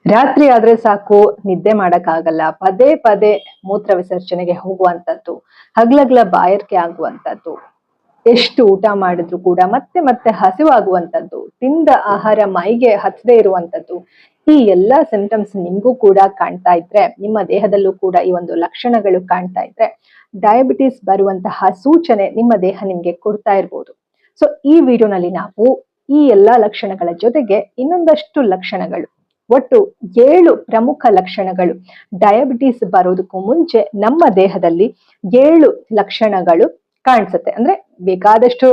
ರಾತ್ರಿ ಆದ್ರೆ ಸಾಕು ನಿದ್ದೆ ಮಾಡಕ್ಕಾಗಲ್ಲ, ಪದೇ ಪದೇ ಮೂತ್ರ ವಿಸರ್ಜನೆಗೆ ಹೋಗುವಂತದ್ದು, ಹಗ್ಲಗ್ಲ ಬಾಯಾರಿಕೆ ಆಗುವಂತದ್ದು, ಎಷ್ಟು ಊಟ ಮಾಡಿದ್ರು ಕೂಡ ಮತ್ತೆ ಮತ್ತೆ ಹಸಿವಾಗುವಂತದ್ದು, ತಿಂದ ಆಹಾರ ಮೈಗೆ ಹತ್ತದೇ ಇರುವಂತದ್ದು, ಈ ಎಲ್ಲಾ ಸಿಂಪ್ಟಮ್ಸ್ ನಿಮ್ಗೂ ಕೂಡ ಕಾಣ್ತಾ ಇದ್ರೆ, ನಿಮ್ಮ ದೇಹದಲ್ಲೂ ಕೂಡ ಈ ಒಂದು ಲಕ್ಷಣಗಳು ಕಾಣ್ತಾ ಇದ್ರೆ, ಡಯಾಬಿಟಿಸ್ ಬರುವಂತಹ ಸೂಚನೆ ನಿಮ್ಮ ದೇಹ ನಿಮ್ಗೆ ಕೊಡ್ತಾ ಇರ್ಬೋದು. ಸೊ ಈ ವಿಡಿಯೋನಲ್ಲಿ ನಾವು ಈ ಎಲ್ಲಾ ಲಕ್ಷಣಗಳ ಜೊತೆಗೆ ಇನ್ನೊಂದಷ್ಟು ಲಕ್ಷಣಗಳು, ಒಟ್ಟು 7 ಪ್ರಮುಖ ಲಕ್ಷಣಗಳು, ಡಯಾಬಿಟಿಸ್ ಬರೋದಕ್ಕೂ ಮುಂಚೆ ನಮ್ಮ ದೇಹದಲ್ಲಿ 7 ಲಕ್ಷಣಗಳು ಕಾಣಿಸುತ್ತೆ. ಅಂದ್ರೆ ಬೇಕಾದಷ್ಟು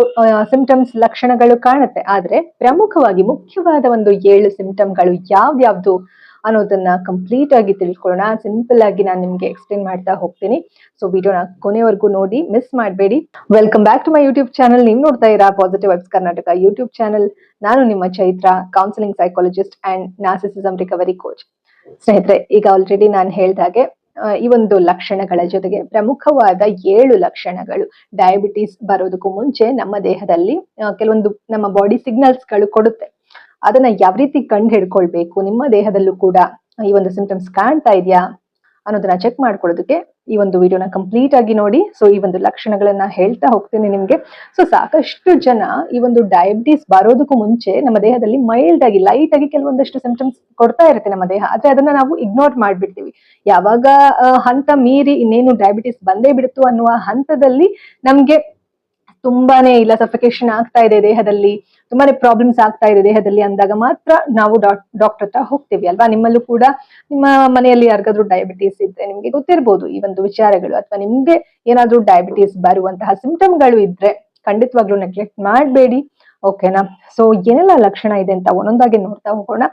ಸಿಂಪ್ಟಮ್ಸ್ ಲಕ್ಷಣಗಳು ಕಾಣುತ್ತೆ, ಆದ್ರೆ ಪ್ರಮುಖವಾಗಿ ಮುಖ್ಯವಾದ ಒಂದು 7 ಸಿಂಪ್ಟಮ್ಗಳು ಯಾವ್ಯಾವ್ದು ಅನ್ನೋದನ್ನ ಕಂಪ್ಲೀಟ್ ಆಗಿ ತಿಳ್ಕೊಳ್ಳೋಣ. ಸಿಂಪಲ್ ಆಗಿ ನಾನು ನಿಮ್ಗೆ ಎಕ್ಸ್ಪ್ಲೇನ್ ಮಾಡ್ತಾ ಹೋಗ್ತೀನಿ. ಸೊ ವಿಡಿಯೋನ ಕೊನೆವರೆಗೂ ನೋಡಿ, ಮಿಸ್ ಮಾಡಬೇಡಿ. Welcome back to my YouTube channel. ನೀವು ನೋಡ್ತಾ ಇರಾ positive vibes Karnataka YouTube channel. ನಾನು ನಿಮ್ಮ Chaitra, counselling psychologist and narcissism recovery coach. ಸ್ನೇಹಿತರೆ, ಈಗ ಆಲ್ರೆಡಿ ನಾನು ಹೇಳ್ದಾಗೆ ಈ ಒಂದು ಲಕ್ಷಣಗಳ ಜೊತೆಗೆ ಪ್ರಮುಖವಾದ 7 ಲಕ್ಷಣಗಳು ಡಯಾಬಿಟಿಸ್ ಬರೋದಕ್ಕೂ ಮುಂಚೆ ನಮ್ಮ ದೇಹದಲ್ಲಿ ಕೆಲವೊಂದು ನಮ್ಮ ಬಾಡಿ ಸಿಗ್ನಲ್ಸ್ ಗಳು ಕೊಡುತ್ತೆ. ಅದನ್ನ ಯಾವ ರೀತಿ ಕಂಡು ಹಿಡ್ಕೊಳ್ಬೇಕು, ನಿಮ್ಮ ದೇಹದಲ್ಲೂ ಕೂಡ ಈ ಒಂದು ಸಿಂಪ್ಟಮ್ಸ್ ಕಾಣ್ತಾ ಇದೆಯಾ ಅನ್ನೋದನ್ನ ಚೆಕ್ ಮಾಡ್ಕೊಳ್ಳೋದಕ್ಕೆ ಈ ಒಂದು ವಿಡಿಯೋನ ಕಂಪ್ಲೀಟ್ ಆಗಿ ನೋಡಿ. ಸೊ ಈ ಒಂದು ಲಕ್ಷಣಗಳನ್ನ ಹೇಳ್ತಾ ಹೋಗ್ತೀನಿ ನಿಮ್ಗೆ. ಸೊ ಸಾಕಷ್ಟು ಜನ ಈ ಒಂದು ಡಯಾಬಿಟಿಸ್ ಬರೋದಕ್ಕೂ ಮುಂಚೆ ನಮ್ಮ ದೇಹದಲ್ಲಿ ಮೈಲ್ಡ್ ಆಗಿ, ಲೈಟ್ ಆಗಿ ಕೆಲವೊಂದಷ್ಟು ಸಿಂಪ್ಟಮ್ಸ್ ಕೊಡ್ತಾ ಇರುತ್ತೆ ನಮ್ಮ ದೇಹ, ಆದ್ರೆ ಅದನ್ನ ನಾವು ಇಗ್ನೋರ್ ಮಾಡ್ಬಿಡ್ತೀವಿ. ಯಾವಾಗ ಹಂತ ಮೀರಿ ಇನ್ನೇನು ಡಯಾಬಿಟಿಸ್ ಬಂದೇ ಬಿಡುತ್ತು ಅನ್ನುವ ಹಂತದಲ್ಲಿ ನಮ್ಗೆ ತುಂಬಾನೇ ಇಲ್ಲ ಸಫಿಕೇಶನ್ ಆಗ್ತಾ ಇದೆ ದೇಹದಲ್ಲಿ, ತುಂಬಾನೇ ಪ್ರಾಬ್ಲಮ್ಸ್ ಆಗ್ತಾ ಇದೆ ದೇಹದಲ್ಲಿ ಅಂದಾಗ ಮಾತ್ರ ನಾವು ಡಾಕ್ಟರ್ ಹತ್ರ ಹೋಗ್ತೀವಿ ಅಲ್ವಾ. ನಿಮ್ಮಲ್ಲೂ ಕೂಡ ನಿಮ್ಮ ಮನೆಯಲ್ಲಿ ಯಾರಿಗಾದ್ರೂ ಡಯಾಬಿಟಿಸ್ ಇದ್ರೆ ನಿಮ್ಗೆ ಗೊತ್ತಿರ್ಬೋದು ಈ ಒಂದು ವಿಚಾರಗಳು, ಅಥವಾ ನಿಮ್ಗೆ ಏನಾದ್ರೂ ಡಯಾಬಿಟಿಸ್ ಬರುವಂತಹ ಸಿಂಪ್ಟಮ್ಗಳು ಇದ್ರೆ ಖಂಡಿತವಾಗ್ಲೂ ನೆಗ್ಲೆಕ್ಟ್ ಮಾಡಬೇಡಿ, ಓಕೆನಾ. ಸೊ ಏನೆಲ್ಲ ಲಕ್ಷಣ ಇದೆ ಅಂತ ಒಂದೊಂದಾಗಿ ನೋಡ್ತಾ ಹೋಗೋಣ.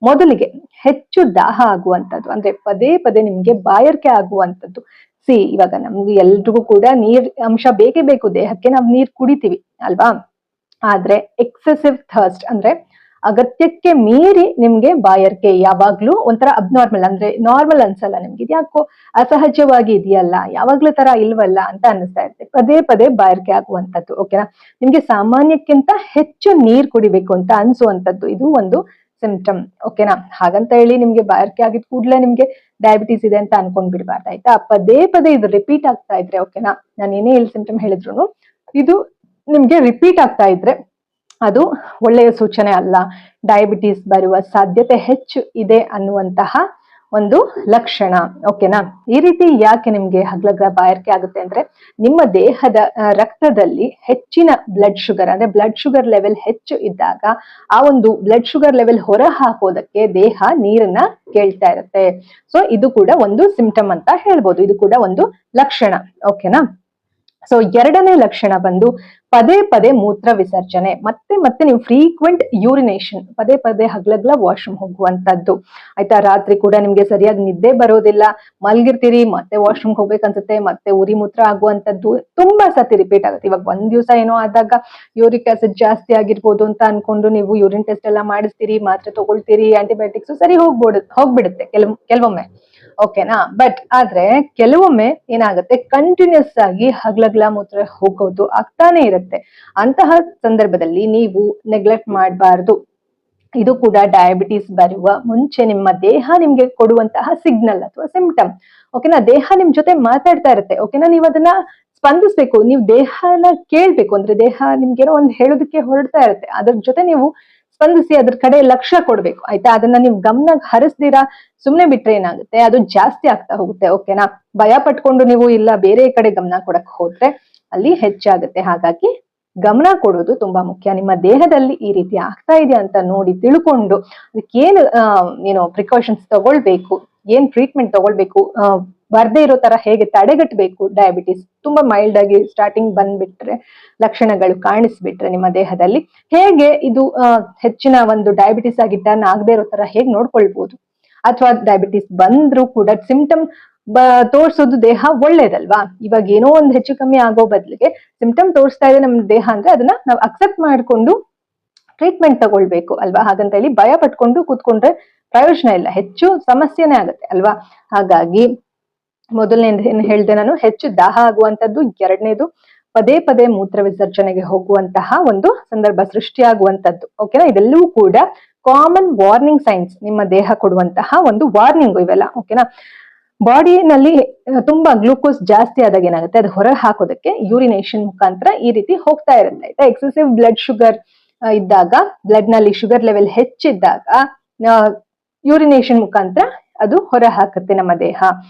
ಮೊದಲಿಗೆ ಹೆಚ್ಚು ದಾಹ ಆಗುವಂತದ್ದು, ಅಂದ್ರೆ ಪದೇ ಪದೇ ನಿಮ್ಗೆ ಬಾಯಾರಿಕೆ ಆಗುವಂತದ್ದು. ಇವಾಗ ನಮ್ಗೆ ಎಲ್ರಿಗೂ ಕೂಡ ನೀರ್ ಅಂಶ ಬೇಕೇ ಬೇಕು ದೇಹಕ್ಕೆ, ನಾವು ನೀರ್ ಕುಡಿತೀವಿ ಅಲ್ವಾ. ಆದ್ರೆ ಎಕ್ಸೆಸಿವ್ ಥರ್ಸ್ಟ್ ಅಂದ್ರೆ ಅಗತ್ಯಕ್ಕೆ ಮೀರಿ ನಿಮ್ಗೆ ಬಾಯಾರಿಕೆ ಯಾವಾಗ್ಲೂ ಒಂಥರ ಅಬ್ನಾರ್ಮಲ್, ಅಂದ್ರೆ ನಾರ್ಮಲ್ ಅನ್ಸಲ್ಲ ನಿಮ್ಗೆ, ಇದ್ಯಾಕೋ ಅಸಹಜವಾಗಿ ಇದೆಯಲ್ಲ, ಯಾವಾಗ್ಲೂ ತರ ಇಲ್ವಲ್ಲ ಅಂತ ಅನಿಸ್ತಾ ಇರುತ್ತೆ. ಪದೇ ಪದೇ ಬಾಯಾರಿಕೆ ಆಗುವಂತದ್ದು, ಓಕೆನಾ. ನಿಮ್ಗೆ ಸಾಮಾನ್ಯಕ್ಕಿಂತ ಹೆಚ್ಚು ನೀರ್ ಕುಡಿಬೇಕು ಅಂತ ಅನ್ಸುವಂತದ್ದು, ಇದು ಒಂದು ಸಿಂಪ್ಟಮ್, ಓಕೆನಾ. ಹಾಗಂತ ಹೇಳಿ ನಿಮ್ಗೆ ಬಾಯಾರಿಕೆ ಆಗಿದ್ ಕೂಡ್ಲೆ ನಿಮ್ಗೆ ಡಯಾಬಿಟಿಸ್ ಇದೆ ಅಂತ ಅನ್ಕೊಂಡ್ ಬಿಡ್ಬಾರ್ದು, ಆಯ್ತಾ. ಪದೇ ಪದೇ ಇದು ರಿಪೀಟ್ ಆಗ್ತಾ ಇದ್ರೆ, ಓಕೆನಾ, ನಾನು ಏನೇ ಇಲ್ಲಿ ಸಿಂಪ್ಟಮ್ ಹೇಳಿದ್ರು ಇದು ನಿಮ್ಗೆ ರಿಪೀಟ್ ಆಗ್ತಾ ಇದ್ರೆ ಅದು ಒಳ್ಳೆಯ ಸೂಚನೆ ಅಲ್ಲ, ಡಯಾಬಿಟಿಸ್ ಬರುವ ಸಾಧ್ಯತೆ ಹೆಚ್ಚು ಇದೆ ಅನ್ನುವಂತಹ ಒಂದು ಲಕ್ಷಣ, ಓಕೆನಾ. ಈ ರೀತಿ ಯಾಕೆ ನಿಮ್ಗೆ ಹಗ್ಲಗ್ಲ ಬಾಯಾರಿಕೆ ಆಗುತ್ತೆ ಅಂದ್ರೆ, ನಿಮ್ಮ ದೇಹದ ರಕ್ತದಲ್ಲಿ ಹೆಚ್ಚಿನ ಬ್ಲಡ್ ಶುಗರ್, ಅಂದ್ರೆ ಬ್ಲಡ್ ಶುಗರ್ ಲೆವೆಲ್ ಹೆಚ್ಚು ಇದ್ದಾಗ ಆ ಒಂದು ಬ್ಲಡ್ ಶುಗರ್ ಲೆವೆಲ್ ಹೊರ ಹಾಕೋದಕ್ಕೆ ದೇಹ ನೀರನ್ನ ಕೇಳ್ತಾ ಇರುತ್ತೆ. ಸೊ ಇದು ಕೂಡ ಒಂದು ಸಿಂಪ್ಟಮ್ ಅಂತ ಹೇಳ್ಬೋದು, ಇದು ಕೂಡ ಒಂದು ಲಕ್ಷಣ, ಓಕೆನಾ. ಸೊ ಎರಡನೇ ಲಕ್ಷಣ ಬಂದು ಪದೇ ಪದೇ ಮೂತ್ರ ವಿಸರ್ಜನೆ, ಮತ್ತೆ ಮತ್ತೆ ನೀವು ಫ್ರೀಕ್ವೆಂಟ್ ಯೂರಿನೇಷನ್, ಪದೇ ಪದೇ ಹಗ್ಲಗ್ಲ ವಾಶ್ರೂಮ್ ಹೋಗುವಂತದ್ದು, ಆಯ್ತಾ. ರಾತ್ರಿ ಕೂಡ ನಿಮ್ಗೆ ಸರಿಯಾಗಿ ನಿದ್ದೆ ಬರೋದಿಲ್ಲ, ಮಲ್ಗಿರ್ತೀರಿ, ಮತ್ತೆ ವಾಶ್ರೂಮ್ ಹೋಗ್ಬೇಕನ್ಸುತ್ತೆ, ಮತ್ತೆ ಉರಿ ಮೂತ್ರ ಆಗುವಂತದ್ದು ತುಂಬಾ ಸತಿ ರಿಪೀಟ್ ಆಗುತ್ತೆ. ಇವಾಗ ಒಂದ್ ದಿವಸ ಏನೋ ಆದಾಗ ಯೂರಿಕ್ ಆಸಿಡ್ ಜಾಸ್ತಿ ಆಗಿರ್ಬೋದು ಅಂತ ಅನ್ಕೊಂಡು ನೀವು ಯೂರಿನ್ ಟೆಸ್ಟ್ ಎಲ್ಲ ಮಾಡಿಸ್ತೀರಿ, ಮಾತ್ರೆ ತಗೊಳ್ತೀರಿ, ಆಂಟಿಬಯೋಟಿಕ್ಸ್, ಸರಿ ಹೋಗ್ಬಿಡುತ್ತೆ ಕೆಲವೊಮ್ಮೆ, ಓಕೆನಾ. ಬಟ್ ಆದ್ರೆ ಕೆಲವೊಮ್ಮೆ ಏನಾಗುತ್ತೆ, ಕಂಟಿನ್ಯೂಸ್ ಆಗಿ ಹಗ್ಲಗ್ಲ ಮೂತ್ರ ಹೋಗೋದು ಆಗ್ತಾನೆ ಇರುತ್ತೆ. ಅಂತಹ ಸಂದರ್ಭದಲ್ಲಿ ನೀವು ನೆಗ್ಲೆಕ್ಟ್ ಮಾಡಬಾರ್ದು. ಇದು ಕೂಡ ಡಯಾಬಿಟಿಸ್ ಬರುವ ಮುಂಚೆ ನಿಮ್ಮ ದೇಹ ನಿಮ್ಗೆ ಕೊಡುವಂತಹ ಸಿಗ್ನಲ್ ಅಥವಾ ಸಿಂಪ್ಟಮ್, ಓಕೆನಾ. ದೇಹ ನಿಮ್ ಜೊತೆ ಮಾತಾಡ್ತಾ ಇರುತ್ತೆ, ಓಕೆನಾ. ನೀವು ಅದನ್ನ ಸ್ಪಂದಿಸ್ಬೇಕು, ನೀವು ದೇಹನ ಕೇಳ್ಬೇಕು, ಅಂದ್ರೆ ದೇಹ ನಿಮ್ಗೇನೋ ಒಂದ್ ಹೇಳೋದಕ್ಕೆ ಹೊರಡ್ತಾ ಇರುತ್ತೆ, ಅದ್ರ ಜೊತೆ ನೀವು ಸ್ಪಂದಿಸಿ ಅದ್ರ ಕಡೆ ಲಕ್ಷ್ಯ ಕೊಡ್ಬೇಕು, ಆಯ್ತಾ. ಅದನ್ನ ನೀವು ಗಮನ ಹರಿಸ್ದಿರಾ ಸುಮ್ನೆ ಬಿಟ್ರೆ ಏನಾಗುತ್ತೆ, ಅದು ಜಾಸ್ತಿ ಆಗ್ತಾ ಹೋಗುತ್ತೆ, ಓಕೆನಾ. ಭಯ ಪಟ್ಕೊಂಡು ನೀವು ಇಲ್ಲ ಬೇರೆ ಕಡೆ ಗಮನ ಕೊಡಕ್ ಹೋದ್ರೆ ಅಲ್ಲಿ ಹೆಚ್ಚಾಗುತ್ತೆ. ಹಾಗಾಗಿ ಗಮನ ಕೊಡೋದು ತುಂಬಾ ಮುಖ್ಯ. ನಿಮ್ಮ ದೇಹದಲ್ಲಿ ಈ ರೀತಿ ಆಗ್ತಾ ಇದೆ ಅಂತ ನೋಡಿ ತಿಳ್ಕೊಂಡು ಅದಕ್ಕೇನು ಏನೋ ಪ್ರಿಕಾಷನ್ಸ್ ತಗೊಳ್ಬೇಕು, ಏನ್ ಟ್ರೀಟ್ಮೆಂಟ್ ತಗೊಳ್ಬೇಕು, ಬರ್ದೇ ಇರೋ ತರ ಹೇಗೆ ತಡೆಗಟ್ಟಬೇಕು, ಡಯಾಬಿಟಿಸ್ ತುಂಬಾ ಮೈಲ್ಡ್ ಆಗಿ ಸ್ಟಾರ್ಟಿಂಗ್ ಬಂದ್ಬಿಟ್ರೆ, ಲಕ್ಷಣಗಳು ಕಾಣಿಸ್ಬಿಟ್ರೆ ನಿಮ್ಮ ದೇಹದಲ್ಲಿ ಹೇಗೆ ಇದು ಹೆಚ್ಚಿನ ಒಂದು ಡಯಾಬಿಟಿಸ್ ಆಗಿ ಟರ್ನ್ ಆಗದೆ ಇರೋ ತರ ಹೇಗೆ ನೋಡ್ಕೊಳ್ಬಹುದು, ಅಥವಾ ಡಯಾಬಿಟಿಸ್ ಬಂದ್ರೂ ಕೂಡ ಸಿಂಪ್ಟಮ್ ತೋರ್ಸೋದು ದೇಹ ಒಳ್ಳೇದಲ್ವಾ. ಇವಾಗ ಏನೋ ಒಂದು ಹೆಚ್ಚು ಕಮ್ಮಿ ಆಗೋ ಬದಲಿಗೆ ಸಿಂಪ್ಟಮ್ ತೋರಿಸ್ತಾ ಇದೆ ನಮ್ಮ ದೇಹ ಅಂದ್ರೆ ಅದನ್ನ ನಾವು ಅಕ್ಸೆಪ್ಟ್ ಮಾಡ್ಕೊಂಡು ಟ್ರೀಟ್ಮೆಂಟ್ ತಗೊಳ್ಬೇಕು ಅಲ್ವಾ. ಹಾಗಂತ ಹೇಳಿ ಭಯ ಪಟ್ಕೊಂಡು ಕೂತ್ಕೊಂಡ್ರೆ ಪ್ರಯೋಜನ ಇಲ್ಲ, ಹೆಚ್ಚು ಸಮಸ್ಯೆನೇ ಆಗುತ್ತೆ ಅಲ್ವಾ. ಹಾಗಾಗಿ ಮೊದಲನೇ ಏನ್ ಹೇಳ್ದೆ ನಾನು, ಹೆಚ್ಚು ದಾಹ ಆಗುವಂತದ್ದು. ಎರಡನೇದು ಪದೇ ಪದೇ ಮೂತ್ರ ವಿಸರ್ಜನೆಗೆ ಹೋಗುವಂತಹ ಒಂದು ಸಂದರ್ಭ ಸೃಷ್ಟಿಯಾಗುವಂತದ್ದು, ಓಕೆನಾ. ಇದೆಲ್ಲವೂ ಕೂಡ ಕಾಮನ್ ವಾರ್ನಿಂಗ್ ಸೈನ್ಸ್, ನಿಮ್ಮ ದೇಹ ಕೊಡುವಂತಹ ಒಂದು ವಾರ್ನಿಂಗ್ ಇವೆಲ್ಲ. ಓಕೆನಾ. ಬಾಡಿನಲ್ಲಿ ತುಂಬಾ ಗ್ಲೂಕೋಸ್ ಜಾಸ್ತಿ ಆದಾಗ ಏನಾಗುತ್ತೆ, ಅದು ಹೊರ ಹಾಕೋದಕ್ಕೆ ಯೂರಿನೇಷನ್ ಮುಖಾಂತರ ಈ ರೀತಿ ಹೋಗ್ತಾ ಇರುತ್ತೆ ಆಯ್ತಾ. ಎಕ್ಸೆಸಿವ್ ಬ್ಲಡ್ ಶುಗರ್ ಇದ್ದಾಗ, ಬ್ಲಡ್ ನಲ್ಲಿ ಶುಗರ್ ಲೆವೆಲ್ ಹೆಚ್ಚಿದ್ದಾಗ ಯೂರಿನೇಷನ್ ಮುಖಾಂತರ ಅದು ಹೊರ ಹಾಕುತ್ತೆ ನಮ್ಮ ದೇಹ.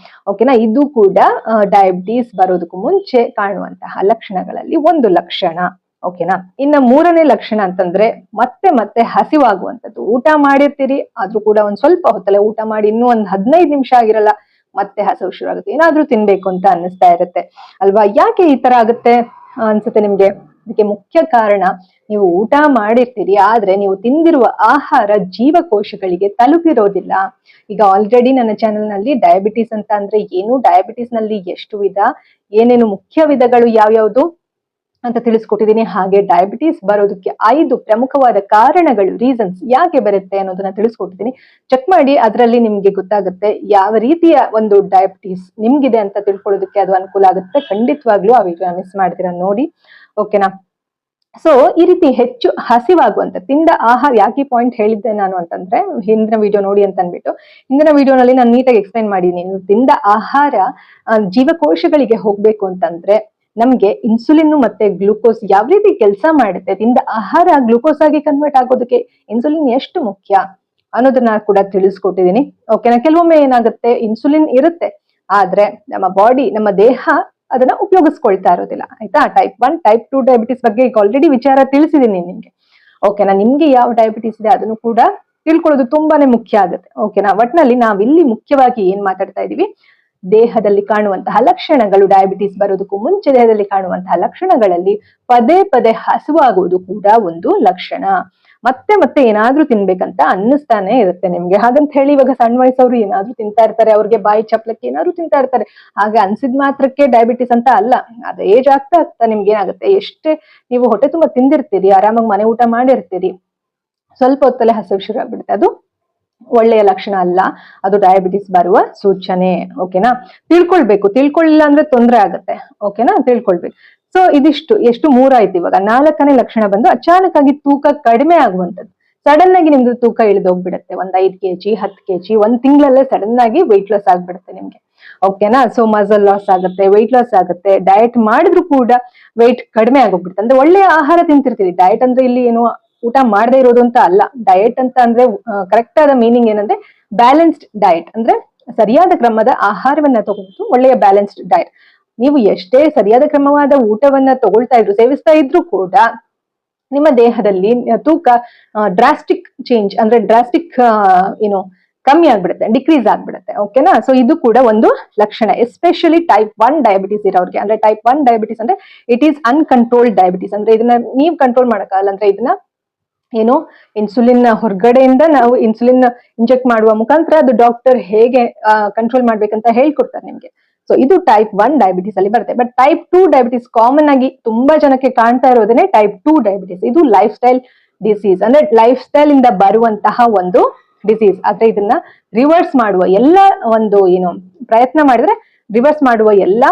ಓಕೆನಾ. ಇದು ಕೂಡ ಡಯಾಬಿಟೀಸ್ ಬರೋದಕ್ಕೂ ಮುಂಚೆ ಕಾಣುವಂತಹ ಲಕ್ಷಣಗಳಲ್ಲಿ ಒಂದು ಲಕ್ಷಣ. ಓಕೆನಾ. ಇನ್ನ ಮೂರನೇ ಲಕ್ಷಣ ಅಂತಂದ್ರೆ ಮತ್ತೆ ಮತ್ತೆ ಹಸಿವಾಗುವಂಥದ್ದು. ಊಟ ಮಾಡಿರ್ತೀರಿ, ಆದ್ರೂ ಕೂಡ ಒಂದ್ ಸ್ವಲ್ಪ ಹೊತ್ತಲ್ಲ ಊಟ ಮಾಡಿ ಇನ್ನೂ ಒಂದ್ 15 ನಿಮಿಷ ಆಗಿರಲ್ಲ, ಮತ್ತೆ ಹಸಿವು ಶುರು ಆಗುತ್ತೆ, ಏನಾದ್ರೂ ತಿನ್ಬೇಕು ಅಂತ ಅನ್ನಿಸ್ತಾ ಇರುತ್ತೆ ಅಲ್ವಾ. ಯಾಕೆ ಈ ತರ ಆಗುತ್ತೆ ಅನ್ಸುತ್ತೆ ನಿಮ್ಗೆ? ಇದಕ್ಕೆ ಮುಖ್ಯ ಕಾರಣ, ನೀವು ಊಟ ಮಾಡಿರ್ತೀರಿ, ಆದ್ರೆ ನೀವು ತಿಂದಿರುವ ಆಹಾರ ಜೀವಕೋಶಗಳಿಗೆ ತಲುಪಿರೋದಿಲ್ಲ. ಈಗ ಆಲ್ರೆಡಿ ನನ್ನ ಚಾನೆಲ್ ನಲ್ಲಿ ಡಯಾಬಿಟಿಸ್ ಅಂತ ಅಂದ್ರೆ ಏನು, ಡಯಾಬಿಟಿಸ್ ನಲ್ಲಿ ಎಷ್ಟು ವಿಧ, ಏನೇನು ಮುಖ್ಯ ವಿಧಗಳು ಯಾವ್ಯಾವ್ದು ಅಂತ ತಿಳಿಸ್ಕೊಟ್ಟಿದ್ದೀನಿ. ಹಾಗೆ ಡಯಾಬಿಟಿಸ್ ಬರೋದಕ್ಕೆ 5 ಪ್ರಮುಖವಾದ ಕಾರಣಗಳು, ರೀಸನ್ಸ್ ಯಾಕೆ ಬರುತ್ತೆ ಅನ್ನೋದನ್ನ ತಿಳಿಸ್ಕೊಟ್ಟಿದ್ದೀನಿ. ಚೆಕ್ ಮಾಡಿ, ಅದರಲ್ಲಿ ನಿಮ್ಗೆ ಗೊತ್ತಾಗುತ್ತೆ ಯಾವ ರೀತಿಯ ಒಂದು ಡಯಾಬಿಟಿಸ್ ನಿಮ್ಗಿದೆ ಅಂತ ತಿಳ್ಕೊಳ್ಳೋದಕ್ಕೆ ಅದು ಅನುಕೂಲ ಆಗುತ್ತೆ. ಖಂಡಿತವಾಗ್ಲೂ ಆ ವಿಡಿಯೋ ಮಿಸ್ ಮಾಡ್ತೀರಾ ನೋಡಿ. ಓಕೆನಾ. ಸೊ ಈ ರೀತಿ ಹೆಚ್ಚು ಹಸಿವಾಗುವಂತ ತಿಂದ ಆಹಾರ, ಯಾಕೆ ಪಾಯಿಂಟ್ ಹೇಳಿದ್ದೆ ನಾನು ಅಂತಂದ್ರೆ, ಹಿಂದಿನ ವಿಡಿಯೋ ನೋಡಿ ಅಂತ ಅನ್ಬಿಟ್ಟು, ಹಿಂದಿನ ವಿಡಿಯೋನಲ್ಲಿ ನಾನು ನೀಟಾಗಿ ಎಕ್ಸ್ಪ್ಲೈನ್ ಮಾಡಿದೀನಿ. ನೀವು ತಿಂದ ಆಹಾರ ಜೀವಕೋಶಗಳಿಗೆ ಹೋಗ್ಬೇಕು ಅಂತಂದ್ರೆ ನಮ್ಗೆ ಇನ್ಸುಲಿನ್ ಮತ್ತೆ ಗ್ಲೂಕೋಸ್ ಯಾವ ರೀತಿ ಕೆಲಸ ಮಾಡುತ್ತೆ, ತಿಂದ ಆಹಾರ ಗ್ಲೂಕೋಸ್ ಆಗಿ ಕನ್ವರ್ಟ್ ಆಗೋದಕ್ಕೆ ಇನ್ಸುಲಿನ್ ಎಷ್ಟು ಮುಖ್ಯ ಅನ್ನೋದನ್ನ ಕೂಡ ತಿಳಿಸ್ಕೊಟ್ಟಿದೀನಿ. ಓಕೆನಾ. ಕೆಲವೊಮ್ಮೆ ಏನಾಗುತ್ತೆ, ಇನ್ಸುಲಿನ್ ಇರುತ್ತೆ, ಆದ್ರೆ ನಮ್ಮ ಬಾಡಿ, ನಮ್ಮ ದೇಹ ಅದನ್ನ ಉಪಯೋಗಿಸ್ಕೊಳ್ತಾ ಇರೋದಿಲ್ಲ ಆಯ್ತಾ. ಟೈಪ್ 1 ಟೈಪ್ 2 ಡಯಾಬಿಟಿಸ್ ಬಗ್ಗೆ ಈಗ ಆಲ್ರೆಡಿ ವಿಚಾರ ತಿಳಿಸಿದೀನಿ ನಿಮ್ಗೆ. ಓಕೆನಾ. ನಿಮ್ಗೆ ಯಾವ ಡಯಾಬಿಟಿಸ್ ಇದೆ ಅದನ್ನು ಕೂಡ ತಿಳ್ಕೊಳ್ಳೋದು ತುಂಬಾನೇ ಮುಖ್ಯ ಆಗುತ್ತೆ. ಓಕೆನಾ. ಒಟ್ನಲ್ಲಿ ನಾವಿಲ್ಲಿ ಮುಖ್ಯವಾಗಿ ಏನ್ ಮಾತಾಡ್ತಾ ಇದೀವಿ, ದೇಹದಲ್ಲಿ ಕಾಣುವಂತಹ ಲಕ್ಷಣಗಳು, ಡಯಾಬಿಟಿಸ್ ಬರೋದಕ್ಕೂ ಮುಂಚೆ ದೇಹದಲ್ಲಿ ಕಾಣುವಂತಹ ಲಕ್ಷಣಗಳಲ್ಲಿ ಪದೇ ಪದೇ ಹಸುವಾಗುವುದು ಕೂಡ ಒಂದು ಲಕ್ಷಣ. ಮತ್ತೆ ಮತ್ತೆ ಏನಾದ್ರೂ ತಿನ್ಬೇಕಂತ ಅನ್ನಿಸ್ತಾನೆ ಇರುತ್ತೆ ನಿಮ್ಗೆ. ಹಾಗಂತ ಹೇಳಿ ಇವಾಗ ಸಣ್ಣ ವಯಸ್ಸವ್ರು ಏನಾದ್ರೂ ತಿಂತಾ ಇರ್ತಾರೆ, ಅವ್ರಿಗೆ ಬಾಯಿ ಚಪ್ಲಕ್ಕೆ ಏನಾದ್ರು ತಿಂತಾ ಇರ್ತಾರೆ, ಹಾಗೆ ಅನ್ಸಿದ್ ಮಾತ್ರಕ್ಕೆ ಡಯಾಬಿಟಿಸ್ ಅಂತ ಅಲ್ಲ. ಅದು ಏಜ್ ಆಗ್ತಾ ಆಗ್ತಾ ನಿಮ್ಗೆ ಏನಾಗುತ್ತೆ, ಎಷ್ಟೇ ನೀವು ಹೊಟ್ಟೆ ತುಂಬಾ ತಿಂದಿರ್ತೀರಿ, ಆರಾಮಾಗಿ ಮನೆ ಊಟ ಮಾಡಿರ್ತೀರಿ, ಸ್ವಲ್ಪ ಹೊತ್ತಲ್ಲೇ ಹಸಿವು ಶುರು ಆಗ್ಬಿಡುತ್ತೆ. ಅದು ಒಳ್ಳೆಯ ಲಕ್ಷಣ ಅಲ್ಲ, ಅದು ಡಯಾಬಿಟಿಸ್ ಬರುವ ಸೂಚನೆ. ಓಕೆನಾ. ತಿಳ್ಕೊಳ್ಳಿಲ್ಲ ಅಂದ್ರೆ ತೊಂದರೆ ಆಗುತ್ತೆ. ಓಕೆನಾ. ತಿಳ್ಕೊಳ್ಬೇಕು. ಸೊ ಇದಿಷ್ಟು ಎಷ್ಟು 3 ಆಯ್ತು. ಇವಾಗ 4ನೇ ಲಕ್ಷಣ ಬಂದು ಅಚಾನಕ್ ಆಗಿ ತೂಕ ಕಡಿಮೆ ಆಗುವಂಥದ್ದು. ಸಡನ್ ಆಗಿ ನಿಮ್ದು ತೂಕ ಇಳಿದೋಗ್ಬಿಡುತ್ತೆ, ಒಂದ್ 5 kg 10 kg ಒಂದ್ ತಿಂಗಳಲ್ಲೇ ಸಡನ್ ಆಗಿ ವೆಯ್ಟ್ ಲಾಸ್ ಆಗ್ಬಿಡುತ್ತೆ ನಿಮ್ಗೆ. ಓಕೆನಾ. ಸೊ ಮಸಲ್ ಲಾಸ್ ಆಗುತ್ತೆ, ವೆಯ್ಟ್ ಲಾಸ್ ಆಗುತ್ತೆ. ಡಯಟ್ ಮಾಡಿದ್ರು ಕೂಡ ವೆಯ್ಟ್ ಕಡಿಮೆ ಆಗೋಗ್ಬಿಡುತ್ತೆ. ಅಂದ್ರೆ ಒಳ್ಳೆಯ ಆಹಾರ ತಿಂತಿರ್ತೀರಿ. ಡಯಟ್ ಅಂದ್ರೆ ಇಲ್ಲಿ ಏನು ಊಟ ಮಾಡದೇ ಇರೋದು ಅಂತ ಅಲ್ಲ. ಡಯಟ್ ಅಂತ ಅಂದ್ರೆ ಕರೆಕ್ಟ್ ಆದ ಮೀನಿಂಗ್ ಏನಂದ್ರೆ ಬ್ಯಾಲೆನ್ಸ್ಡ್ ಡಯಟ್, ಅಂದ್ರೆ ಸರಿಯಾದ ಕ್ರಮದ ಆಹಾರವನ್ನ ತಗೊಂಡು ಒಳ್ಳೆಯ ಬ್ಯಾಲೆನ್ಸ್ಡ್ ಡಯಟ್. ನೀವು ಎಷ್ಟೇ ಸರಿಯಾದ ಕ್ರಮವಾದ ಊಟವನ್ನ ತಗೊಳ್ತಾ ಇದ್ರು, ಸೇವಿಸ್ತಾ ಇದ್ರು ಕೂಡ ನಿಮ್ಮ ದೇಹದಲ್ಲಿ ತೂಕ ಡ್ರಾಸ್ಟಿಕ್ ಚೇಂಜ್, ಅಂದ್ರೆ ಡ್ರಾಸ್ಟಿಕ್ ಏನು ಕಮ್ಮಿ ಆಗ್ಬಿಡುತ್ತೆ, ಡಿಕ್ರೀಸ್ ಆಗ್ಬಿಡುತ್ತೆ. ಓಕೆನಾ. ಸೊ ಇದು ಕೂಡ ಒಂದು ಲಕ್ಷಣ, ಎಸ್ಪೆಷಲಿ ಟೈಪ್ 1 ಡಯಾಬಿಟಿಸ್ ಇರೋರಿಗೆ. ಅಂದ್ರೆ ಟೈಪ್ 1 ಡಯಾಬಿಟಿಸ್ ಅಂದ್ರೆ ಇಟ್ ಈಸ್ ಅನ್ಕಂಟ್ರೋಲ್ಡ್ ಡಯಾಬಿಟಿಸ್. ಅಂದ್ರೆ ಇದನ್ನ ನೀವು ಕಂಟ್ರೋಲ್ ಮಾಡಕ್ಕಾಗಲ್ಲ. ಅಂದ್ರೆ ಇದನ್ನ ಏನು, ಇನ್ಸುಲಿನ್ ಹೊರಗಡೆಯಿಂದ ನಾವು ಇನ್ಸುಲಿನ್ ಇಂಜೆಕ್ಟ್ ಮಾಡುವ ಮುಖಾಂತರ ಅದು ಡಾಕ್ಟರ್ ಹೇಗೆ ಕಂಟ್ರೋಲ್ ಮಾಡ್ಬೇಕಂತ ಹೇಳ್ಕೊಡ್ತಾರೆ ನಿಮ್ಗೆ. ಸೊ ಇದು ಟೈಪ್ 1 ಡಯಾಬಿಟಿಸ್ ಅಲ್ಲಿ ಬರುತ್ತೆ. ಬಟ್ ಟೈಪ್ 2 ಡಯಾಬಿಟಿಸ್ ಕಾಮನ್ ಆಗಿ ತುಂಬಾ ಜನಕ್ಕೆ ಕಾಣ್ತಾ ಇರೋದೇನೆ ಟೈಪ್ 2 ಡಯಾಬಿಟಿಸ್. ಇದು ಲೈಫ್ ಸ್ಟೈಲ್ ಡಿಸೀಸ್, ಅಂದ್ರೆ ಲೈಫ್ ಸ್ಟೈಲ್ ಇಂದ ಬರುವಂತಹ ಒಂದು ಡಿಸೀಸ್. ಆದ್ರೆ ಇದನ್ನ ರಿವರ್ಸ್ ಮಾಡುವ ಎಲ್ಲ ಒಂದು ಏನು ಪ್ರಯತ್ನ ಮಾಡಿದ್ರೆ ರಿವರ್ಸ್ ಮಾಡುವ ಎಲ್ಲ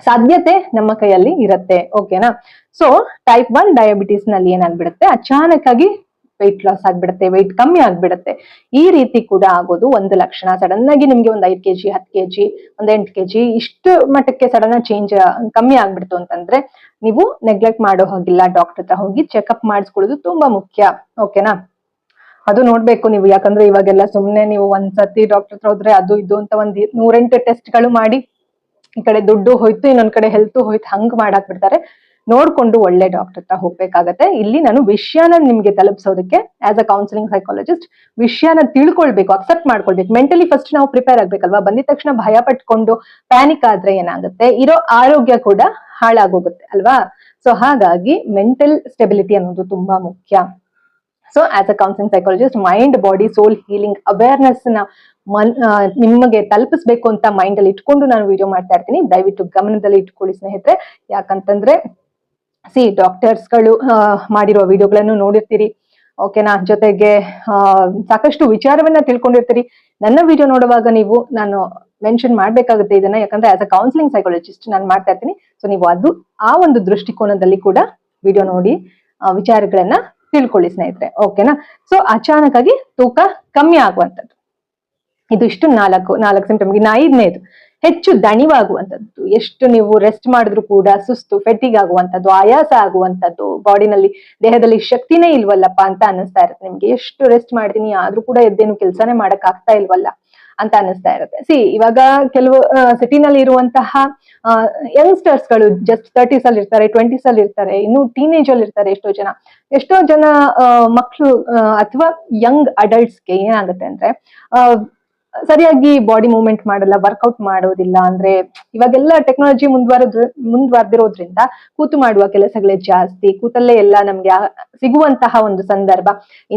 ಸಾಧ್ಯತೆ ನಮ್ಮ ಕೈಯಲ್ಲಿ ಇರುತ್ತೆ. ಓಕೆನಾ. ಸೊ ಟೈಪ್ 1 ಡಯಾಬಿಟಿಸ್ ನಲ್ಲಿ ಏನಾಗ್ಬಿಡುತ್ತೆ, ಅಚಾನಕ್ ಆಗಿ ವೆಯ್ಟ್ ಲಾಸ್ ಆಗ್ಬಿಡುತ್ತೆ, ವೆಯ್ಟ್ ಕಮ್ಮಿ ಆಗ್ಬಿಡುತ್ತೆ. ಈ ರೀತಿ ಕೂಡ ಆಗೋದು ಒಂದು ಲಕ್ಷಣ. ಸಡನ್ ಆಗಿ ನಿಮ್ಗೆ ಒಂದ್ 5 kg 10 kg ಒಂದ್ 8 kg ಇಷ್ಟು ಮಟ್ಟಕ್ಕೆ ಸಡನ್ ಆಗಿ ಚೇಂಜ್ ಕಮ್ಮಿ ಆಗ್ಬಿಡ್ತು ಅಂತಂದ್ರೆ ನೀವು ನೆಗ್ಲೆಕ್ಟ್ ಮಾಡೋ ಹಾಗಿಲ್ಲ, ಡಾಕ್ಟರ್ ಹತ್ರ ಹೋಗಿ ಚೆಕ್ಅಪ್ ಮಾಡಿಸ್ಕೊಳ್ಳೋದು ತುಂಬಾ ಮುಖ್ಯ. ಓಕೆನಾ. ಅದು ನೋಡ್ಬೇಕು ನೀವು, ಯಾಕಂದ್ರೆ ಇವಾಗೆಲ್ಲ ಸುಮ್ನೆ ನೀವು ಒಂದ್ಸತಿ ಡಾಕ್ಟರ್ ಹತ್ರ ಹೋದ್ರೆ ಅದು ಇದು ಅಂತ ಒಂದ್ 108 ಟೆಸ್ಟ್ ಗಳು ಮಾಡಿ, ಈ ಕಡೆ ದುಡ್ಡು ಹೋಯ್ತು, ಇನ್ನೊಂದ್ ಕಡೆ ಹೆಲ್ತ್ ಹೋಯ್ತು, ಹಂಗ್ ಮಾಡಾಕ್ ಬಿಡ್ತಾರೆ. ನೋಡ್ಕೊಂಡು ಒಳ್ಳೆ ಡಾಕ್ಟರ್ ಹತ್ರ ಹೋಗ್ಬೇಕಾಗತ್ತೆ. ಇಲ್ಲಿ ನಾನು ವಿಷಯನ ನಿಮ್ಗೆ ತಲುಪಿಸೋದಕ್ಕೆ ಆಸ್ ಅ ಕೌನ್ಸಿಲಿಂಗ್ ಸೈಕಾಲಜಿಸ್ಟ್ ವಿಷಯನ ತಿಳ್ಕೊಳ್ಬೇಕು, ಅಕ್ಸೆಪ್ಟ್ ಮಾಡ್ಕೊಳ್ಬೇಕು. ಮೆಂಟಲಿ ಫಸ್ಟ್ ನಾವು ಪ್ರಿಪೇರ್ ಆಗ್ಬೇಕಲ್ವಾ. ಬಂದಿದ ತಕ್ಷಣ ಭಯ ಪಟ್ಕೊಂಡು ಪ್ಯಾನಿಕ್ ಆದ್ರೆ ಏನಾಗುತ್ತೆ, ಇರೋ ಆರೋಗ್ಯ ಕೂಡ ಹಾಳಾಗೋಗುತ್ತೆ ಅಲ್ವಾ. ಸೊ ಹಾಗಾಗಿ ಮೆಂಟಲ್ ಸ್ಟೆಬಿಲಿಟಿ ಅನ್ನೋದು ತುಂಬಾ ಮುಖ್ಯ. So as a counselling psychologist mind body soul healing awareness ನ ನಿಮಗೆ ತಲುಪಿಸ್ಬೇಕು ಅಂತ ಮೈಂಡ್ ಅಲ್ಲಿ ಇಟ್ಕೊಂಡು ನಾನು ವಿಡಿಯೋ ಮಾಡ್ತಾ ಇರ್ತೀನಿ. ದಯವಿಟ್ಟು ಗಮನದಲ್ಲಿ ಇಟ್ಕೊಳ್ಳಿ ಸ್ನೇಹಿತರೆ. ಯಾಕಂತಂದ್ರೆ ಡಾಕ್ಟರ್ಸ್ ಗಳು ಮಾಡಿರೋ ವಿಡಿಯೋಗಳನ್ನು ನೋಡಿರ್ತೀರಿ. ಓಕೆನಾ. ಜೊತೆಗೆ ಸಾಕಷ್ಟು ವಿಚಾರವನ್ನ ತಿಳ್ಕೊಂಡಿರ್ತೀರಿ. ನನ್ನ ವಿಡಿಯೋ ನೋಡುವಾಗ ನೀವು, ನಾನು ಮೆನ್ಷನ್ ಮಾಡ್ಬೇಕಾಗುತ್ತೆ ಇದನ್ನ, ಯಾಕಂದ್ರೆ ಆಸ್ ಅ ಕೌನ್ಸಿಲಿಂಗ್ ಸೈಕಾಲಜಿಸ್ಟ್ ನಾನು ಮಾಡ್ತಾ ಇರ್ತೀನಿ. ಸೊ ನೀವು ಆ ಒಂದು ದೃಷ್ಟಿಕೋನದಲ್ಲಿ ಕೂಡ ವಿಡಿಯೋ ನೋಡಿ ವಿಚಾರಗಳನ್ನ ತಿಳ್ಕೊಳ್ಳಿ ಸ್ನೇಹಿತರೆ. ಓಕೆನಾ? ಸೊ ಅಚಾನಕ್ ಆಗಿ ತೂಕ ಕಮ್ಮಿ ಆಗುವಂಥದ್ದು ಇದು ಇಷ್ಟು ನಾಲ್ಕು ಸಿಂಪ್ಟಮ್. ಇನ್ನು ಐದನೇದು ಹೆಚ್ಚು ದಣಿವಾಗುವಂಥದ್ದು. ಎಷ್ಟು ನೀವು ರೆಸ್ಟ್ ಮಾಡಿದ್ರು ಕೂಡ ಸುಸ್ತು, ಫೆಟಿಗ್ ಆಗುವಂಥದ್ದು, ಆಯಾಸ ಆಗುವಂಥದ್ದು, ಬಾಡಿನಲ್ಲಿ ದೇಹದಲ್ಲಿ ಶಕ್ತಿನೇ ಇಲ್ವಲ್ಲಪ್ಪ ಅಂತ ಅನಿಸ್ತಾ ಇರುತ್ತೆ ನಿಮ್ಗೆ. ಎಷ್ಟು ರೆಸ್ಟ್ ಮಾಡ್ತೀನಿ ಆದ್ರೂ ಕೂಡ ಎದ್ದೇನು ಕೆಲಸನೇ ಮಾಡಕ್ ಆಗ್ತಾ ಇಲ್ವಲ್ಲ ಅಂತ ಅನಿಸ್ತಾ ಇರುತ್ತೆ. ಇವಾಗ ಕೆಲವು ಸಿಟಿನಲ್ಲಿ ಇರುವಂತಹ ಯಂಗ್ಸ್ಟರ್ಸ್ ಗಳು ಜಸ್ಟ್ 30s ಅಲ್ಲಿ ಇರ್ತಾರೆ, 20s ಅಲ್ಲಿ ಇರ್ತಾರೆ, ಇನ್ನು ಟೀನೇಜ್ ಅಲ್ಲಿ ಇರ್ತಾರೆ. ಎಷ್ಟೋ ಜನ ಮಕ್ಕಳು ಅಥವಾ ಯಂಗ್ ಅಡಲ್ಟ್ಸ್ಗೆ ಏನಾಗುತ್ತೆ ಅಂದ್ರೆ ಸರಿಯಾಗಿ ಬಾಡಿ ಮೂವ್ಮೆಂಟ್ ಮಾಡಲ್ಲ, ವರ್ಕೌಟ್ ಮಾಡೋದಿಲ್ಲ. ಅಂದ್ರೆ ಇವಾಗೆಲ್ಲ ಟೆಕ್ನಾಲಜಿ ಮುಂದುವರೆದಿರೋದ್ರಿಂದ ಕೂತು ಮಾಡುವ ಕೆಲಸಗಳೇ ಜಾಸ್ತಿ, ಕೂತಲ್ಲೇ ಎಲ್ಲ ನಮ್ಗೆ ಸಿಗುವಂತಹ ಒಂದು ಸಂದರ್ಭ.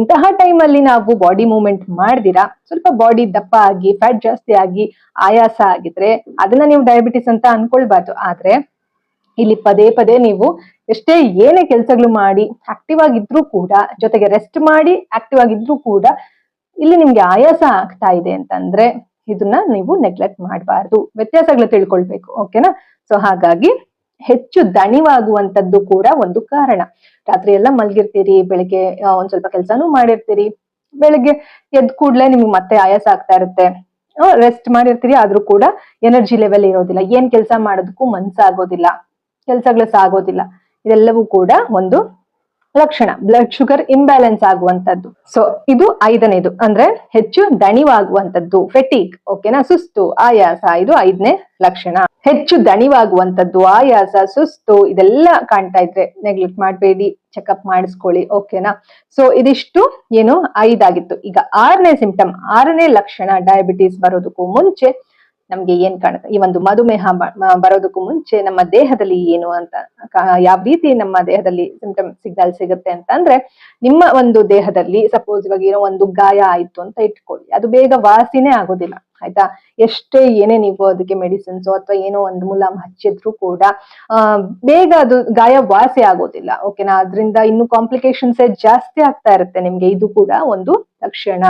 ಇಂತಹ ಟೈಮ್ ಅಲ್ಲಿ ನಾವು ಬಾಡಿ ಮೂವ್ಮೆಂಟ್ ಮಾಡ್ದಿರಾ ಸ್ವಲ್ಪ ಬಾಡಿ ದಪ್ಪ ಆಗಿ ಫ್ಯಾಟ್ ಜಾಸ್ತಿ ಆಗಿ ಆಯಾಸ ಆಗಿದ್ರೆ ಅದನ್ನ ನೀವು ಡಯಾಬಿಟಿಸ್ ಅಂತ ಅನ್ಕೊಳ್ಬಾರ್ದು. ಆದ್ರೆ ಇಲ್ಲಿ ಪದೇ ಪದೇ ನೀವು ಎಷ್ಟೇ ಏನೇ ಕೆಲಸಗಳು ಮಾಡಿ ಆಕ್ಟಿವ್ ಆಗಿದ್ರು ಕೂಡ, ಜೊತೆಗೆ ರೆಸ್ಟ್ ಮಾಡಿ ಆಕ್ಟಿವ್ ಆಗಿದ್ರು ಕೂಡ ಇಲ್ಲಿ ನಿಮ್ಗೆ ಆಯಾಸ ಆಗ್ತಾ ಇದೆ ಅಂತಂದ್ರೆ ಇದನ್ನ ನೀವು ನೆಗ್ಲೆಕ್ಟ್ ಮಾಡಬಾರ್ದು, ವ್ಯತ್ಯಾಸಗಳು ತಿಳ್ಕೊಳ್ಬೇಕು. ಓಕೆನಾ? ಸೊ ಹಾಗಾಗಿ ಹೆಚ್ಚು ದಣಿವಾಗುವಂತದ್ದು ಕೂಡ ಒಂದು ಕಾರಣ. ರಾತ್ರಿ ಎಲ್ಲ ಮಲ್ಗಿರ್ತೀರಿ, ಬೆಳಿಗ್ಗೆ ಒಂದ್ ಸ್ವಲ್ಪ ಕೆಲಸನೂ ಮಾಡಿರ್ತೀರಿ, ಬೆಳಿಗ್ಗೆ ಎದ್ ಕೂಡ್ಲೆ ನಿಮ್ಗೆ ಮತ್ತೆ ಆಯಾಸ ಆಗ್ತಾ ಇರುತ್ತೆ. ರೆಸ್ಟ್ ಮಾಡಿರ್ತೀರಿ ಆದ್ರೂ ಕೂಡ ಎನರ್ಜಿ ಲೆವೆಲ್ ಇರೋದಿಲ್ಲ, ಏನ್ ಕೆಲಸ ಮಾಡೋದಕ್ಕೂ ಮನ್ಸಾಗೋದಿಲ್ಲ, ಕೆಲ್ಸಗಳು ಸಾಗೋದಿಲ್ಲ. ಇದೆಲ್ಲವೂ ಕೂಡ ಒಂದು ಲಕ್ಷಣ, ಬ್ಲಡ್ ಶುಗರ್ ಇಂಬ್ಯಾಲೆನ್ಸ್ ಆಗುವಂತದ್ದು. ಸೊ ಇದು ಐದನೇದು, ಅಂದ್ರೆ ಹೆಚ್ಚು ದಣಿವಾಗುವಂತದ್ದು, ಫೆಟಿಗ್. ಓಕೆನಾ? ಸುಸ್ತು, ಆಯಾಸ, ಇದು ಐದನೇ ಲಕ್ಷಣ. ಹೆಚ್ಚು ದಣಿವಾಗುವಂತದ್ದು, ಆಯಾಸ, ಸುಸ್ತು ಇದೆಲ್ಲ ಕಾಣ್ತಾ ಇದ್ರೆ ನೆಗ್ಲೆಕ್ಟ್ ಮಾಡಬೇಡಿ, ಚೆಕಪ್ ಮಾಡಿಸ್ಕೊಳ್ಳಿ. ಓಕೆನಾ? ಸೊ ಇದಿಷ್ಟು ಏನು 5 ಆಗಿತ್ತು. ಈಗ 6ನೇ ಸಿಂಪ್ಟಮ್, 6ನೇ ಲಕ್ಷಣ ಡಯಾಬಿಟಿಸ್ ಬರೋದಕ್ಕೂ ಮುಂಚೆ ನಮ್ಗೆ ಏನ್ ಕಾಣುತ್ತೆ, ಈ ಒಂದು ಮಧುಮೇಹ ಬರೋದಕ್ಕೂ ಮುಂಚೆ ನಮ್ಮ ದೇಹದಲ್ಲಿ ಏನು ಅಂತ, ಯಾವ ರೀತಿ ನಮ್ಮ ದೇಹದಲ್ಲಿ ಸಿಂಪ್ಟಮ್ ಸಿಗ್ನಲ್ ಸಿಗುತ್ತೆ ಅಂತ ಅಂದ್ರೆ, ನಿಮ್ಮ ಒಂದು ದೇಹದಲ್ಲಿ ಸಪೋಸ್ ಇವಾಗ ಏನೋ ಒಂದು ಗಾಯ ಆಯ್ತು ಅಂತ ಇಟ್ಕೊಳ್ಳಿ, ಅದು ಬೇಗ ವಾಸಿನೇ ಆಗೋದಿಲ್ಲ. ಆಯ್ತಾ? ಎಷ್ಟೇ ಏನೇ ನೀವು ಅದಕ್ಕೆ ಮೆಡಿಸಿನ್ಸ್ ಅಥವಾ ಏನೋ ಒಂದು ಮುಲಾಮ್ ಹಚ್ಚಿದ್ರು ಕೂಡ ಬೇಗ ಅದು ಗಾಯ ವಾಸಿ ಆಗೋದಿಲ್ಲ. ಓಕೆನಾ? ಅದರಿಂದ ಇನ್ನು ಕಾಂಪ್ಲಿಕೇಶನ್ಸ್ ಜಾಸ್ತಿ ಆಗ್ತಾ ಇರುತ್ತೆ ನಿಮ್ಗೆ. ಇದು ಕೂಡ ಒಂದು ಲಕ್ಷಣ.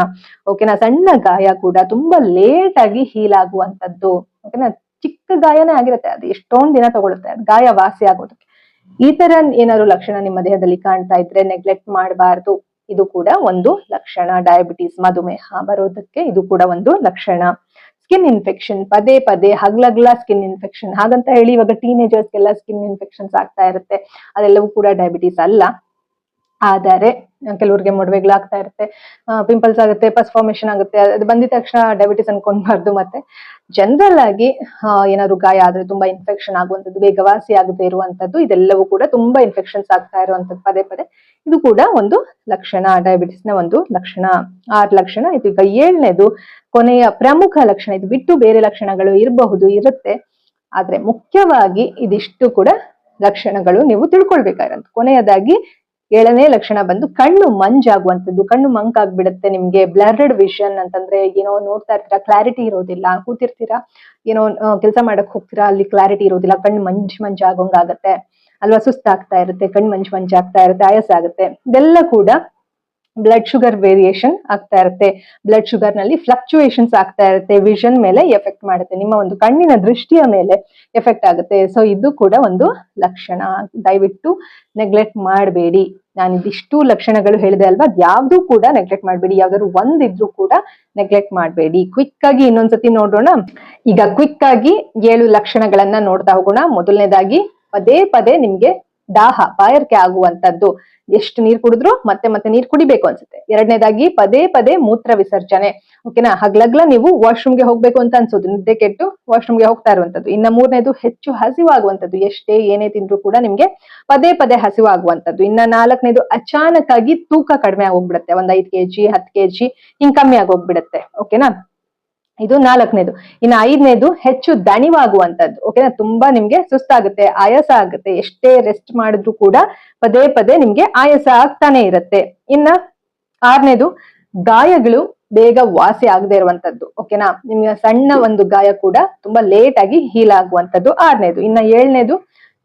ಓಕೆನಾ? ಸಣ್ಣ ಗಾಯ ಕೂಡ ತುಂಬಾ ಲೇಟ್ ಆಗಿ ಹೀಲ್ ಆಗುವಂತದ್ದು. ಓಕೆನಾ? ಚಿಕ್ಕ ಗಾಯನೇ ಆಗಿರುತ್ತೆ, ಅದು ಎಷ್ಟೊಂದ್ ದಿನ ತಗೊಳುತ್ತೆ ಗಾಯ ವಾಸಿ ಆಗೋದಕ್ಕೆ. ಈ ತರ ಏನಾದ್ರು ಲಕ್ಷಣ ನಿಮ್ಮ ದೇಹದಲ್ಲಿ ಕಾಣ್ತಾ ಇದ್ರೆ ನೆಗ್ಲೆಕ್ಟ್ ಮಾಡಬಾರ್ದು. ಇದು ಕೂಡ ಒಂದು ಲಕ್ಷಣ. ಡಯಾಬಿಟಿಸ್, ಮಧುಮೇಹ ಬರೋದಕ್ಕೆ ಇದು ಕೂಡ ಒಂದು ಲಕ್ಷಣ. ಸ್ಕಿನ್ ಇನ್ಫೆಕ್ಷನ್, ಪದೇ ಪದೇ ಹಗ್ಲಗ್ಲ ಸ್ಕಿನ್ ಇನ್ಫೆಕ್ಷನ್, ಹಾಗಂತ ಹೇಳಿ ಇವಾಗ ಟೀನೇಜರ್ಸ್ಗೆಲ್ಲ ಸ್ಕಿನ್ ಇನ್ಫೆಕ್ಷನ್ಸ್ ಆಗ್ತಾ ಇರುತ್ತೆ, ಅದೆಲ್ಲವೂ ಕೂಡ ಡಯಾಬಿಟಿಸ್ ಅಲ್ಲ. ಆದರೆ ಕೆಲವ್ರಿಗೆ ಮೊಡವೆಗಳಾಗ್ತಾ ಇರುತ್ತೆ, ಪಿಂಪಲ್ಸ್ ಆಗುತ್ತೆ, ಪಸ್ ಫಾರ್ಮೇಶನ್ ಆಗುತ್ತೆ. ಅದು ಬಂದಿದ ತಕ್ಷಣ ಡಯಾಬಿಟಿಸ್ ಅನ್ಕೊಂಡ್ಬಾರ್ದು. ಮತ್ತೆ ಜನರಲ್ ಆಗಿ ಏನಾದ್ರು ಗಾಯ ಆದ್ರೆ ತುಂಬಾ ಇನ್ಫೆಕ್ಷನ್ ಆಗುವಂಥದ್ದು, ಬೇಗ ವಾಸಿ ಆಗದೆ ಇರುವಂತದ್ದು, ಇದೆಲ್ಲವೂ ಕೂಡ ತುಂಬಾ ಇನ್ಫೆಕ್ಷನ್ಸ್ ಆಗ್ತಾ ಇರುವಂತದ್ದು ಪದೇ ಪದೇ, ಇದು ಕೂಡ ಒಂದು ಲಕ್ಷಣ, ಡಯಾಬಿಟಿಸ್ ನ ಒಂದು ಲಕ್ಷಣ. 6 ಲಕ್ಷಣ ಇದು. ಈಗ 7ನೇದು ಕೊನೆಯ ಪ್ರಮುಖ ಲಕ್ಷಣ. ಇದು ಬಿಟ್ಟು ಬೇರೆ ಲಕ್ಷಣಗಳು ಇರುತ್ತೆ, ಆದ್ರೆ ಮುಖ್ಯವಾಗಿ ಇದಿಷ್ಟು ಕೂಡ ಲಕ್ಷಣಗಳು ನೀವು ತಿಳ್ಕೊಳ್ಬೇಕಾಗಿರೋದು. ಕೊನೆಯದಾಗಿ 7ನೇ ಲಕ್ಷಣ ಬಂದು ಕಣ್ಣು ಮಂಜಾಗುವಂಥದ್ದು. ಕಣ್ಣು ಮಂಕಾಗ್ಬಿಡುತ್ತೆ ನಿಮ್ಗೆ. ಬ್ಲರ್ಡ್ ವಿಷನ್ ಅಂತಂದ್ರೆ ಏನೋ ನೋಡ್ತಾ ಇರ್ತೀರಾ, ಕ್ಲಾರಿಟಿ ಇರೋದಿಲ್ಲ, ಕೂತಿರ್ತೀರಾ, ಏನೋ ಕೆಲಸ ಮಾಡಕ್ ಹೋಗ್ತೀರಾ, ಅಲ್ಲಿ ಕ್ಲಾರಿಟಿ ಇರೋದಿಲ್ಲ, ಕಣ್ಣು ಮಂಜಾಗೋಂಗಾಗತ್ತೆ ಅಲ್ವಾ, ಸುಸ್ತಾಗ್ತಾ ಇರುತ್ತೆ, ಕಣ್ಣು ಮಂಜಾಗ್ತಾ ಇರುತ್ತೆ, ಆಯಾಸ ಆಗುತ್ತೆ. ಇದೆಲ್ಲ ಕೂಡ ಬ್ಲಡ್ ಶುಗರ್ ವೇರಿಯೇಷನ್ ಆಗ್ತಾ ಇರುತ್ತೆ, ಬ್ಲಡ್ ಶುಗರ್ ನಲ್ಲಿ ಫ್ಲಕ್ಚುಯೇಷನ್ಸ್ ಆಗ್ತಾ ಇರುತ್ತೆ, ವಿಷನ್ ಮೇಲೆ ಎಫೆಕ್ಟ್ ಮಾಡುತ್ತೆ, ನಿಮ್ಮ ಒಂದು ಕಣ್ಣಿನ ದೃಷ್ಟಿಯ ಮೇಲೆ ಎಫೆಕ್ಟ್ ಆಗುತ್ತೆ. ಸೊ ಇದು ಕೂಡ ಒಂದು ಲಕ್ಷಣ. ದಯವಿಟ್ಟು ನೆಗ್ಲೆಕ್ಟ್ ಮಾಡಬೇಡಿ. ನಾನು ಇದಿಷ್ಟು ಲಕ್ಷಣಗಳು ಹೇಳಿದೆ ಅಲ್ವಾ, ಯಾವ್ದು ಕೂಡ ನೆಗ್ಲೆಕ್ಟ್ ಮಾಡಬೇಡಿ. ಯಾವ್ದಾದ್ರು ಒಂದಿದ್ರು ಕೂಡ ನೆಗ್ಲೆಕ್ಟ್ ಮಾಡಬೇಡಿ. ಕ್ವಿಕ್ ಆಗಿ ಇನ್ನೊಂದ್ಸತಿ ನೋಡೋಣ. ಈಗ ಕ್ವಿಕ್ ಆಗಿ 7 ಲಕ್ಷಣಗಳನ್ನ ನೋಡ್ತಾ ಹೋಗೋಣ. ಮೊದಲನೇದಾಗಿ ಪದೇ ಪದೇ ನಿಮ್ಗೆ ದಾಹ, ಬಾಯಾರಿಕೆ ಆಗುವಂತದ್ದು, ಎಷ್ಟು ನೀರ್ ಕುಡಿದ್ರು ಮತ್ತೆ ಮತ್ತೆ ನೀರ್ ಕುಡಿಬೇಕು ಅನ್ಸುತ್ತೆ. 2ನೇದಾಗಿ ಪದೇ ಪದೇ ಮೂತ್ರ ವಿಸರ್ಜನೆ. ಓಕೆನಾ? ಹಗ್ಲಗ್ಲ ನೀವು ವಾಶ್ರೂಮ್ಗೆ ಹೋಗ್ಬೇಕು ಅಂತ ಅನ್ಸೋದು, ನಿದ್ದೆ ಕೆಟ್ಟು ವಾಶ್ರೂಮ್ಗೆ ಹೋಗ್ತಾ ಇರುವಂತದ್ದು. ಇನ್ನ 3ನೇದು ಹೆಚ್ಚು ಹಸಿವಾಗುವಂತದ್ದು, ಎಷ್ಟೇ ಏನೇ ತಿಂದ್ರು ಕೂಡ ನಿಮ್ಗೆ ಪದೇ ಪದೇ ಹಸಿವಾಗುವಂತದ್ದು. ಇನ್ನ 4ನೇದು ಅಚಾನಕ್ ಆಗಿ ತೂಕ ಕಡಿಮೆ ಆಗೋಗ್ಬಿಡುತ್ತೆ, ಒಂದ್ 5 kg 10 kg ಹಿಂಗ್ ಕಮ್ಮಿ ಆಗೋಗ್ಬಿಡುತ್ತೆ. ಓಕೆನಾ? ಇದು 4ನೇದು. ಇನ್ನು 5ನೇದು ಹೆಚ್ಚು ದಣಿವಾಗುವಂತದ್ದು. ಓಕೆನಾ? ತುಂಬಾ ನಿಮ್ಗೆ ಸುಸ್ತಾಗುತ್ತೆ, ಆಯಾಸ ಆಗುತ್ತೆ, ಎಷ್ಟೇ ರೆಸ್ಟ್ ಮಾಡಿದ್ರು ಕೂಡ ಪದೇ ಪದೇ ನಿಮ್ಗೆ ಆಯಾಸ ಆಗ್ತಾನೆ ಇರುತ್ತೆ. ಇನ್ನ 6ನೇದು ಗಾಯಗಳು ಬೇಗ ವಾಸಿ ಆಗದೆ ಇರುವಂತದ್ದು. ಓಕೆನಾ? ನಿಮ್ಗೆ ಸಣ್ಣ ಒಂದು ಗಾಯ ಕೂಡ ತುಂಬಾ ಲೇಟ್ ಆಗಿ ಹೀಲ್ ಆಗುವಂತದ್ದು 6ನೇದು. ಇನ್ನ 7ನೇದು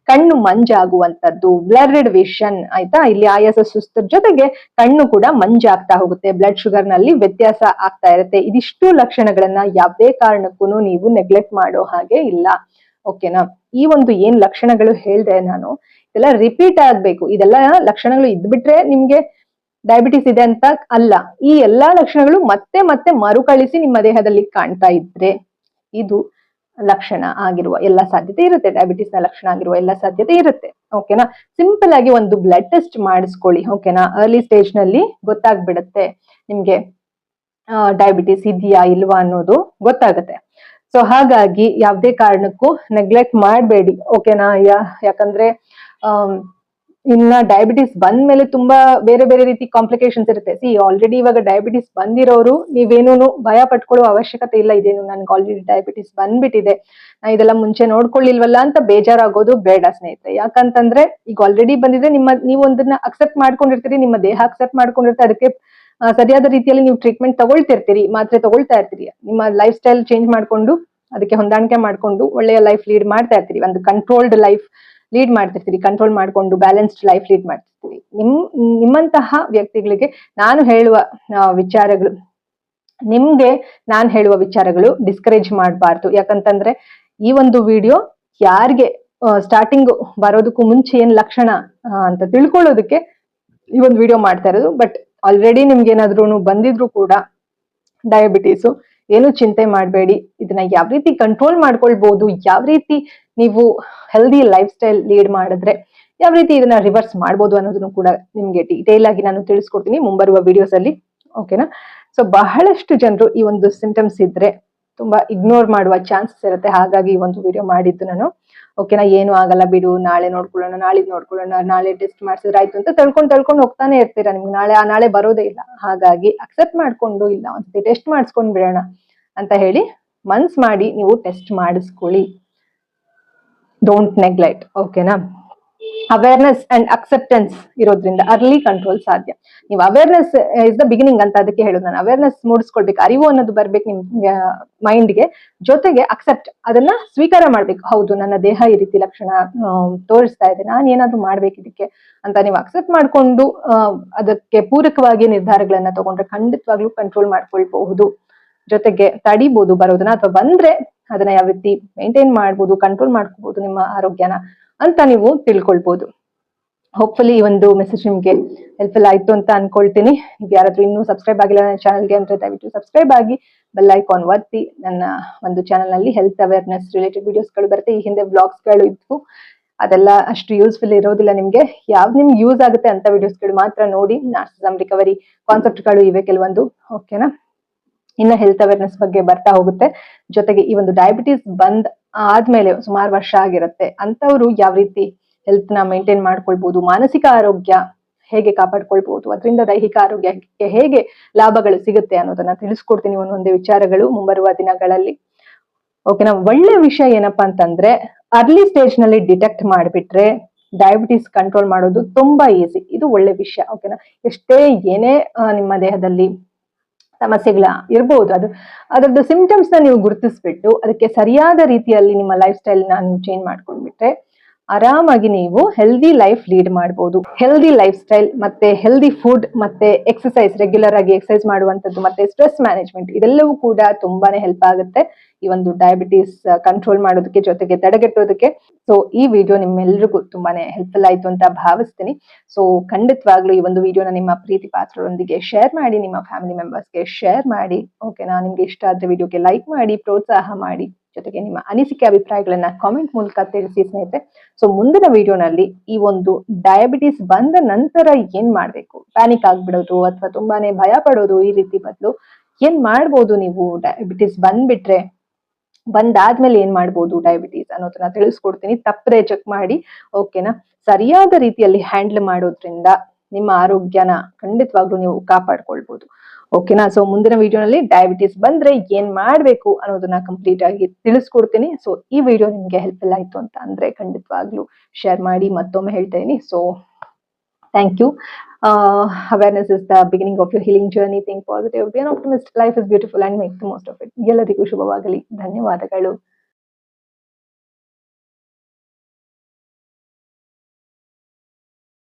ಕಣ್ಣು ಮಂಜಾಗುವಂತದ್ದು, ಬ್ಲರ್ಡ್ ವಿಷನ್. ಆಯ್ತಾ? ಇಲ್ಲಿ ಆಯಾಸ ಸುಸ್ತರ ಜೊತೆಗೆ ಕಣ್ಣು ಕೂಡ ಮಂಜಾಗ್ತಾ ಹೋಗುತ್ತೆ, ಬ್ಲಡ್ ಶುಗರ್ ನಲ್ಲಿ ವ್ಯತ್ಯಾಸ ಆಗ್ತಾ ಇರುತ್ತೆ. ಇದಿಷ್ಟು ಲಕ್ಷಣಗಳನ್ನ ಯಾವುದೇ ಕಾರಣಕ್ಕೂ ನೀವು ನೆಗ್ಲೆಕ್ಟ್ ಮಾಡೋ ಹಾಗೆ ಇಲ್ಲ. ಓಕೆನಾ? ಈ ಒಂದು ಏನ್ ಲಕ್ಷಣಗಳು ಹೇಳ್ದೆ ನಾನು, ಇದೆಲ್ಲ ರಿಪೀಟ್ ಆಗ್ಬೇಕು. ಇದೆಲ್ಲ ಲಕ್ಷಣಗಳು ಇದ್ಬಿಟ್ರೆ ನಿಮ್ಗೆ ಡಯಾಬಿಟಿಸ್ ಇದೆ ಅಂತ ಅಲ್ಲ. ಈ ಎಲ್ಲಾ ಲಕ್ಷಣಗಳು ಮತ್ತೆ ಮತ್ತೆ ಮರುಕಳಿಸಿ ನಿಮ್ಮ ದೇಹದಲ್ಲಿ ಕಾಣ್ತಾ ಇದ್ರೆ ಇದು ಲಕ್ಷಣ ಆಗಿರುವ ಎಲ್ಲ ಸಾಧ್ಯತೆ ಇರುತ್ತೆ. ಡಯಾಬಿಟಿಸ್ ನ ಲಕ್ಷಣ ಆಗಿರುವ ಎಲ್ಲ ಸಾಧ್ಯತೆ ಇರುತ್ತೆ. ಓಕೆನಾ. ಸಿಂಪಲ್ ಆಗಿ ಒಂದು ಬ್ಲಡ್ ಟೆಸ್ಟ್ ಮಾಡಿಸ್ಕೊಳ್ಳಿ. ಓಕೆನಾ. ಅರ್ಲಿ ಸ್ಟೇಜ್ ನಲ್ಲಿ ಗೊತ್ತಾಗ್ಬಿಡತ್ತೆ ನಿಮ್ಗೆ ಡಯಾಬಿಟಿಸ್ ಇದೆಯಾ ಇಲ್ವಾ ಅನ್ನೋದು ಗೊತ್ತಾಗುತ್ತೆ. ಸೊ ಹಾಗಾಗಿ ಯಾವ್ದೇ ಕಾರಣಕ್ಕೂ ನೆಗ್ಲೆಕ್ಟ್ ಮಾಡಬೇಡಿ. ಓಕೆನಾ. ಯಾಕಂದ್ರೆ ಇನ್ನ ಡಯಾಬಿಟಿಸ್ ಬಂದ್ಮೇಲೆ ತುಂಬಾ ಬೇರೆ ಬೇರೆ ರೀತಿ ಕಾಂಪ್ಲಿಕೇಶನ್ಸ್ ಇರುತ್ತೆ. ಆಲ್ರೆಡಿ ಇವಾಗ ಡಯಾಬಿಟಿಸ್ ಬಂದಿರೋರು ನೀವೇನು ಭಯ ಪಟ್ಕೊಳ್ಳೋ ಅವಶ್ಯಕತೆ ಇಲ್ಲ. ಇದೇನು ನನ್ಗೆ ಆಲ್ರೆಡಿ ಡಯಾಬಿಟಿಸ್ ಬಂದ್ಬಿಟ್ಟಿದೆ, ನಾ ಇದೆಲ್ಲ ಮುಂಚೆ ನೋಡ್ಕೊಳ್ಳಿಲ್ವಲ್ಲ ಅಂತ ಬೇಜಾರಾಗೋದು ಬೇಡ ಸ್ನೇಹಿತರೆ. ಯಾಕಂತಂದ್ರೆ ಈಗ ಆಲ್ರೆಡಿ ಬಂದಿದ್ರೆ ನೀವು ಒಂದನ್ನ ಅಕ್ಸೆಪ್ಟ್ ಮಾಡ್ಕೊಂಡಿರ್ತೀರಿ, ನಿಮ್ಮ ದೇಹ ಅಕ್ಸೆಪ್ಟ್ ಮಾಡ್ಕೊಂಡಿರ್ತೀರಿ, ಅದಕ್ಕೆ ಸರಿಯಾದ ರೀತಿಯಲ್ಲಿ ನೀವು ಟ್ರೀಟ್ಮೆಂಟ್ ತಗೊಳ್ತಿರ್ತೀರಿ, ಮಾತ್ರೆ ತಗೊಳ್ತಾ ಇರ್ತೀರಿ, ನಿಮ್ಮ ಲೈಫ್ ಸ್ಟೈಲ್ ಚೇಂಜ್ ಮಾಡ್ಕೊಂಡು ಅದಕ್ಕೆ ಹೊಂದಾಣಿಕೆ ಮಾಡ್ಕೊಂಡು ಒಳ್ಳೆಯ ಲೈಫ್ ಲೀಡ್ ಮಾಡ್ತಾ ಇರ್ತೀರಿ, ಒಂದು ಕಂಟ್ರೋಲ್ಡ್ ಲೈಫ್ ಲೀಡ್ ಮಾಡ್ತಿರ್ತೀರಿ, ಕಂಟ್ರೋಲ್ ಮಾಡ್ಕೊಂಡು ಬ್ಯಾಲೆನ್ಸ್ಡ್ ಲೈಫ್ ಲೀಡ್ ಮಾಡ್ತಿರ್ತೀರಿ. ನಿಮ್ಮಂತಹ ವ್ಯಕ್ತಿಗಳಿಗೆ ನಾನು ಹೇಳುವ ವಿಚಾರಗಳು ಡಿಸ್ಕರೇಜ್ ಮಾಡಬಾರ್ದು. ಯಾಕಂತಂದ್ರೆ ಈ ಒಂದು ವಿಡಿಯೋ ಯಾರಿಗೆ ಸ್ಟಾರ್ಟಿಂಗ್ ಬರೋದಕ್ಕೂ ಮುಂಚೆ ಏನ್ ಲಕ್ಷಣ ಅಂತ ತಿಳ್ಕೊಳ್ಳೋದಕ್ಕೆ ಈ ಒಂದು ವಿಡಿಯೋ ಮಾಡ್ತಾ ಇರೋದು. ಬಟ್ ಆಲ್ರೆಡಿ ನಿಮ್ಗೆ ಏನಾದ್ರೂ ಬಂದಿದ್ರು ಕೂಡ ಡಯಾಬಿಟೀಸು, ಏನು ಚಿಂತೆ ಮಾಡಬೇಡಿ. ಇದನ್ನ ಯಾವ ರೀತಿ ಕಂಟ್ರೋಲ್ ಮಾಡ್ಕೊಳ್ಬಹುದು, ಯಾವ ರೀತಿ ನೀವು ಹೆಲ್ದಿ ಲೈಫ್ ಸ್ಟೈಲ್ ಲೀಡ್ ಮಾಡಿದ್ರೆ ಯಾವ ರೀತಿ ಇದನ್ನ ರಿವರ್ಸ್ ಮಾಡ್ಬೋದು ಅನ್ನೋದನ್ನು ಕೂಡ ನಿಮ್ಗೆ ಡೀಟೇಲ್ ಆಗಿ ನಾನು ತಿಳಿಸ್ಕೊಡ್ತೀನಿ ಮುಂಬರುವ ವಿಡಿಯೋಸ್ ಅಲ್ಲಿ. ಓಕೆನಾ. ಸೊ ಬಹಳಷ್ಟು ಜನರು ಈ ಒಂದು ಸಿಂಪ್ಟಮ್ಸ್ ಇದ್ರೆ ತುಂಬಾ ಇಗ್ನೋರ್ ಮಾಡುವ ಚಾನ್ಸಸ್ ಇರುತ್ತೆ. ಹಾಗಾಗಿ ಈ ಒಂದು ವಿಡಿಯೋ ಮಾಡಿದ್ದು ನಾನು. ಓಕೆನಾ. ಏನು ಆಗಲ್ಲ ಬಿಡು, ನಾಳೆ ನೋಡ್ಕೊಳ್ಳೋಣ, ನಾಳಿದ್ ನೋಡ್ಕೊಳ್ಳೋಣ, ನಾಳೆ ಟೆಸ್ಟ್ ಮಾಡ್ಸಿದ್ರೆ ಆಯ್ತು ಅಂತ ತಳ್ಕೊಂಡು ಹೋಗ್ತಾನೆ ಇರ್ತೀರಾ. ನಿಮ್ಗೆ ನಾಳೆ ಬರೋದೇ ಇಲ್ಲ. ಹಾಗಾಗಿ ಅಕ್ಸೆಪ್ಟ್ ಮಾಡ್ಕೊಂಡು ಇಲ್ಲ ಒಂದ್ಸತಿ ಟೆಸ್ಟ್ ಮಾಡಿಸ್ಕೊಂಡ್ ಬಿಡೋಣ ಅಂತ ಹೇಳಿ ಮನ್ಸ್ ಮಾಡಿ ನೀವು ಟೆಸ್ಟ್ ಮಾಡಿಸ್ಕೊಳ್ಳಿ. Don't neglect. ಓಕೆನಾ. ಅವೇರ್ನೆಸ್ ಅಂಡ್ ಅಕ್ಸೆಪ್ಟೆನ್ಸ್ ಇರೋದ್ರಿಂದ ಅರ್ಲಿ ಕಂಟ್ರೋಲ್ ಸಾಧ್ಯ. ನೀವು ಅವೇರ್ನೆಸ್ ಇಸ್ ದ ಬಿಗಿನಿಂಗ್ ಅಂತ ಅದಕ್ಕೆ ಹೇಳೋದು ನಾನು. ಅವೇರ್ನೆಸ್ ಮೂಡಿಸ್ಕೊಳ್ಬೇಕು, ಅರಿವು ಅನ್ನೋದು ಬರ್ಬೇಕು ನಿಮ್ ಮೈಂಡ್ಗೆ. ಜೊತೆಗೆ ಅಕ್ಸೆಪ್ಟ್, ಅದನ್ನ ಸ್ವೀಕಾರ ಮಾಡ್ಬೇಕು. ಹೌದು, ನನ್ನ ದೇಹ ಈ ರೀತಿ ಲಕ್ಷಣ ತೋರಿಸ್ತಾ ಇದೆ, ನಾನು ಏನಾದ್ರೂ ಮಾಡ್ಬೇಕು ಇದಕ್ಕೆ ಅಂತ ನೀವು ಅಕ್ಸೆಪ್ಟ್ ಮಾಡ್ಕೊಂಡು ಅದಕ್ಕೆ ಪೂರಕವಾಗಿ ನಿರ್ಧಾರಗಳನ್ನ ತಗೊಂಡ್ರೆ ಖಂಡಿತವಾಗ್ಲೂ ಕಂಟ್ರೋಲ್ ಮಾಡ್ಕೊಳ್ಬಹುದು. ಜೊತೆಗೆ ತಡಿಬಹುದು ಬರೋದನ್ನ, ಅಥವಾ ಬಂದ್ರೆ ಅದನ್ನ ಯಾವ ರೀತಿ ಮೇಂಟೈನ್ ಮಾಡ್ಬೋದು, ಕಂಟ್ರೋಲ್ ಮಾಡ್ಕೋಬಹುದು ನಿಮ್ಮ ಆರೋಗ್ಯನ ಅಂತ ನೀವು ತಿಳ್ಕೊಳ್ಬಹುದು. ಹೋಪ್ಫುಲಿ ಈ ಒಂದು ಮೆಸೇಜ್ ನಿಮ್ಗೆ ಹೆಲ್ಪ್ಫುಲ್ ಆಯ್ತು ಅಂತ ಅನ್ಕೊಳ್ತೀನಿ. ನೀವು ಯಾರಾದ್ರೂ ಇನ್ನೂ ಸಬ್ಸ್ಕ್ರೈಬ್ ಆಗಿಲ್ಲ ನನ್ನ ಚಾನಲ್ಗೆ ಅಂದ್ರೆ ದಯವಿಟ್ಟು ಸಬ್ಸ್ಕ್ರೈಬ್ ಆಗಿ ಬೆಲ್ ಐಕಾನ್ ಒತ್ತಿ. ನನ್ನ ಒಂದು ಚಾನಲ್ ನಲ್ಲಿ ಹೆಲ್ತ್ ಅವೇರ್ನೆಸ್ ರಿಲೇಟೆಡ್ ವಿಡಿಯೋಸ್ ಗಳು ಬರುತ್ತೆ. ಈ ಹಿಂದೆ ವ್ಲಾಗ್ಸ್ ಗಳು ಇದ್ವು, ಅದೆಲ್ಲ ಅಷ್ಟು ಯೂಸ್ಫುಲ್ ಇರೋದಿಲ್ಲ ನಿಮ್ಗೆ. ಯಾವ್ದು ನಿಮ್ಗೆ ಯೂಸ್ ಆಗುತ್ತೆ ಅಂತ ವಿಡಿಯೋಸ್ ಗಳು ಮಾತ್ರ ನೋಡಿ. ನಾರ್ಸಿಸಮ್ ರಿಕವರಿ ಕಾನ್ಸೆಪ್ಟ್ ಗಳು ಇವೆ ಕೆಲವೊಂದು. ಓಕೆನಾ. ಇನ್ನ ಹೆಲ್ತ್ ಅವೇರ್ನೆಸ್ ಬಗ್ಗೆ ಬರ್ತಾ ಹೋಗುತ್ತೆ. ಜೊತೆಗೆ ಈ ಒಂದು ಡಯಾಬಿಟಿಸ್ ಬಂದ್ ಆದ್ಮೇಲೆ ಸುಮಾರು ವರ್ಷ ಆಗಿರುತ್ತೆ ಅಂತವ್ರು ಯಾವ ರೀತಿ ಹೆಲ್ತ್ ನ ಮೇಂಟೈನ್ ಮಾಡ್ಕೊಳ್ಬಹುದು, ಮಾನಸಿಕ ಆರೋಗ್ಯ ಹೇಗೆ ಕಾಪಾಡ್ಕೊಳ್ಬಹುದು, ಅದರಿಂದ ದೈಹಿಕ ಆರೋಗ್ಯಕ್ಕೆ ಹೇಗೆ ಲಾಭಗಳು ಸಿಗುತ್ತೆ ಅನ್ನೋದನ್ನ ತಿಳಿಸ್ಕೊಡ್ತೀನಿ ಒಂದೊಂದೇ ವಿಚಾರಗಳು ಮುಂಬರುವ ದಿನಗಳಲ್ಲಿ. ಓಕೆನಾ. ಒಳ್ಳೆ ವಿಷಯ ಏನಪ್ಪಾ ಅಂತಂದ್ರೆ ಅರ್ಲಿ ಸ್ಟೇಜ್ ನಲ್ಲಿ ಡಿಟೆಕ್ಟ್ ಮಾಡಿಬಿಟ್ರೆ ಡಯಾಬಿಟಿಸ್ ಕಂಟ್ರೋಲ್ ಮಾಡೋದು ತುಂಬಾ ಈಸಿ. ಇದು ಒಳ್ಳೆ ವಿಷಯ. ಓಕೆನಾ. ಎಷ್ಟೇ ಏನೇ ನಿಮ್ಮ ದೇಹದಲ್ಲಿ ಸಮಸ್ಯೆಗಳ ಇರಬಹುದು, ಅದರದ್ದು ಸಿಂಪ್ಟಮ್ಸ್ ನ ನೀವು ಗುರುತಿಸ್ಬಿಟ್ಟು ಅದಕ್ಕೆ ಸರಿಯಾದ ರೀತಿಯಲ್ಲಿ ನಿಮ್ಮ ಲೈಫ್ ಸ್ಟೈಲ್ ನ ನೀವು ಚೇಂಜ್ ಮಾಡ್ಕೊಂಡ್ಬಿಟ್ರೆ ಆರಾಮಾಗಿ ನೀವು ಹೆಲ್ದಿ ಲೈಫ್ ಲೀಡ್ ಮಾಡಬಹುದು. ಹೆಲ್ದಿ ಲೈಫ್ ಸ್ಟೈಲ್ ಮತ್ತೆ ಹೆಲ್ದಿ ಫುಡ್ ಮತ್ತೆ ಎಕ್ಸಸೈಸ್, ರೆಗ್ಯುಲರ್ ಆಗಿ ಎಕ್ಸಸೈಸ್ ಮಾಡುವಂತದ್ದು ಮತ್ತೆ ಸ್ಟ್ರೆಸ್ ಮ್ಯಾನೇಜ್ಮೆಂಟ್, ಇದೆಲ್ಲವೂ ಕೂಡ ತುಂಬಾನೇ ಹೆಲ್ಪ್ ಆಗುತ್ತೆ ಈ ಒಂದು ಡಯಾಬಿಟಿಸ್ ಕಂಟ್ರೋಲ್ ಮಾಡೋದಕ್ಕೆ, ಜೊತೆಗೆ ತಡೆಗಟ್ಟೋದಕ್ಕೆ. ಸೊ ಈ ವಿಡಿಯೋ ನಿಮ್ಮೆಲ್ರಿಗೂ ತುಂಬಾನೇ ಹೆಲ್ಪ್ಫುಲ್ ಆಯ್ತು ಅಂತ ಭಾವಿಸ್ತೀನಿ. ಸೊ ಖಂಡಿತವಾಗ್ಲೂ ಈ ಒಂದು ವಿಡಿಯೋನ ನಿಮ್ಮ ಪ್ರೀತಿ ಪಾತ್ರರೊಂದಿಗೆ ಶೇರ್ ಮಾಡಿ, ನಿಮ್ಮ ಫ್ಯಾಮಿಲಿ ಮೆಂಬರ್ಸ್ಗೆ ಶೇರ್ ಮಾಡಿ. ಓಕೆನಾ. ನಿಮ್ಗೆ ಇಷ್ಟ ಆದ್ರೆ ವಿಡಿಯೋಗೆ ಲೈಕ್ ಮಾಡಿ, ಪ್ರೋತ್ಸಾಹ ಮಾಡಿ. ಜೊತೆಗೆ ನಿಮ್ಮ ಅನಿಸಿಕೆ ಅಭಿಪ್ರಾಯಗಳನ್ನ ಕಾಮೆಂಟ್ ಮೂಲಕ ತಿಳಿಸಿ ಸ್ನೇಹಿತರೆ. ಸೊ ಮುಂದಿನ ವಿಡಿಯೋನಲ್ಲಿ ಈ ಒಂದು ಡಯಾಬಿಟಿಸ್ ಬಂದ ನಂತರ ಏನ್ ಮಾಡ್ಬೇಕು, ಪ್ಯಾನಿಕ್ ಆಗ್ಬಿಡೋದು ಅಥವಾ ತುಂಬಾನೇ ಭಯ ಪಡೋದು, ಈ ರೀತಿ ಬದಲು ಏನ್ ಮಾಡ್ಬೋದು, ನೀವು ಡಯಾಬಿಟಿಸ್ ಬಂದಾದ್ಮೇಲೆ ಏನ್ ಮಾಡ್ಬೋದು ಡಯಾಬಿಟಿಸ್ ಅನ್ನೋದನ್ನ ತಿಳಿಸ್ಕೊಡ್ತೀನಿ. ತಪ್ಪದೆ ಚೆಕ್ ಮಾಡಿ. ಓಕೆನಾ. ಸರಿಯಾದ ರೀತಿಯಲ್ಲಿ ಹ್ಯಾಂಡಲ್ ಮಾಡೋದ್ರಿಂದ ನಿಮ್ಮ ಆರೋಗ್ಯನ ಖಂಡಿತವಾಗ್ಲೂ ನೀವು ಕಾಪಾಡ್ಕೊಳ್ಬಹುದು. ಓಕೆನಾ. ಸೊ ಮುಂದಿನ ವಿಡಿಯೋನಲ್ಲಿ ಡಯಾಬಿಟಿಸ್ ಬಂದ್ರೆ ಏನ್ ಮಾಡ್ಬೇಕು ಅನ್ನೋದನ್ನ ಕಂಪ್ಲೀಟ್ ಆಗಿ ತಿಳಿಸ್ಕೊಡ್ತೀನಿ. ಸೊ ಈ ವಿಡಿಯೋ ನಿಮ್ಗೆ ಹೆಲ್ಪ್ಫುಲ್ ಆಯ್ತು ಅಂತ ಅಂದ್ರೆ ಖಂಡಿತವಾಗ್ಲೂ ಶೇರ್ ಮಾಡಿ. ಮತ್ತೊಮ್ಮೆ ಹೇಳ್ತಾ ಇದೀನಿ. So thank you. Awareness is the beginning of your healing journey. Think positive, be an optimist. Life is beautiful and make the most of it. ಎಲ್ಲರಿಗೂ ಶುಭವಾಗಲಿ. ಧನ್ಯವಾದಗಳು.